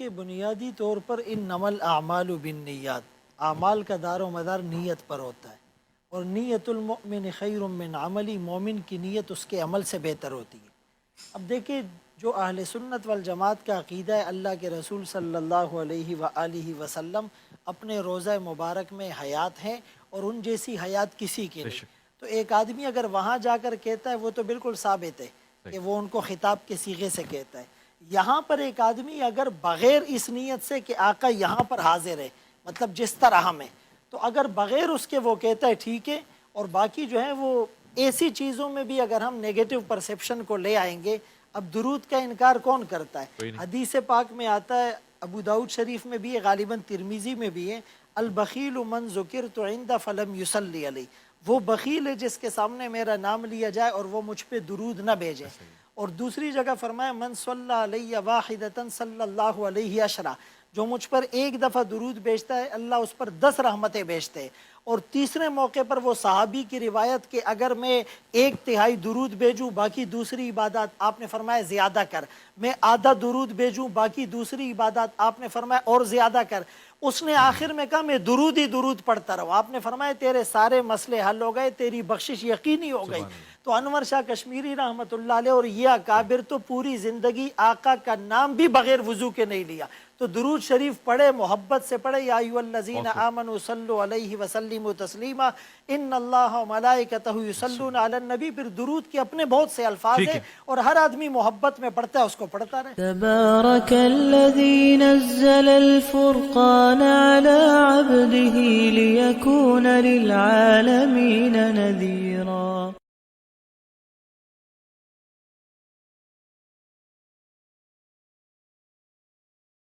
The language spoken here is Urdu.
کہ بنیادی طور پر انما الاعمال بالنیات، اعمال کا دار و مدار نیت پر ہوتا ہے، اور نیت المؤمن خیر من عملی، مومن کی نیت اس کے عمل سے بہتر ہوتی ہے۔ اب دیکھیں جو اہل سنت والجماعت کا عقیدہ ہے، اللہ کے رسول صلی اللہ علیہ وآلہ وسلم اپنے روضہ مبارک میں حیات ہیں اور ان جیسی حیات کسی کی نہیں، تو ایک آدمی اگر وہاں جا کر کہتا ہے وہ تو بالکل ثابت ہے کہ وہ ان کو خطاب کے صیغے سے کہتا ہے۔ یہاں پر ایک آدمی اگر بغیر اس نیت سے کہ آقا یہاں پر حاضر ہے، مطلب جس طرح ہم ہیں، تو اگر بغیر اس کے وہ کہتا ہے ٹھیک ہے، اور باقی جو ہے وہ ایسی چیزوں میں بھی اگر ہم نیگیٹو پرسیپشن کو لے آئیں گے، اب درود کا انکار کون کرتا ہے؟ حدیث پاک میں آتا ہے، ابو داؤد شریف میں بھی ہے، غالباً ترمذی میں بھی ہے، البخیل من ذکرت عند فلم یصلی علی، وہ بخیل ہے جس کے سامنے میرا نام لیا جائے اور وہ مجھ پہ درود نہ بھیجے۔ اور دوسری جگہ فرمایا من صلی علیہ واحدۃ صلی اللہ علیہ عشرہ، جو مجھ پر ایک دفعہ درود بھیجتا ہے اللہ اس پر 10 رحمتیں بھیجتے ہیں۔ اور تیسرے موقع پر وہ صحابی کی روایت کہ اگر میں 1/3 درود بھیجوں باقی دوسری عبادات، آپ نے فرمایا زیادہ کر، میں آدھا درود بھیجوں باقی دوسری عبادات، آپ نے فرمایا اور زیادہ کر۔ اس نے آخر میں کہا میں درود ہی درود پڑھتا رہا، آپ نے فرمایا تیرے سارے مسئلے حل ہو گئے، تیری بخشش یقینی ہو گئی۔ تو انور شاہ کشمیری رحمۃ اللہ علیہ اور یہ اکابر تو پوری زندگی آقا کا نام بھی بغیر وضو کے نہیں لیا۔ تو درود شریف پڑھے، محبت سے پڑھے، یا ایھا الذین آمنوا صلوا علیہ وسلموا تسلیما، ان اللہ وملائکتہ یصلون علی النبی، پھر درود کے اپنے بہت سے الفاظ ہیں اور ہر آدمی محبت میں پڑھتا ہے، اس کو پڑھتا رہے۔ تبارک الذی نزل الفرقان علی عبده لیکون للعالمین نذیرا۔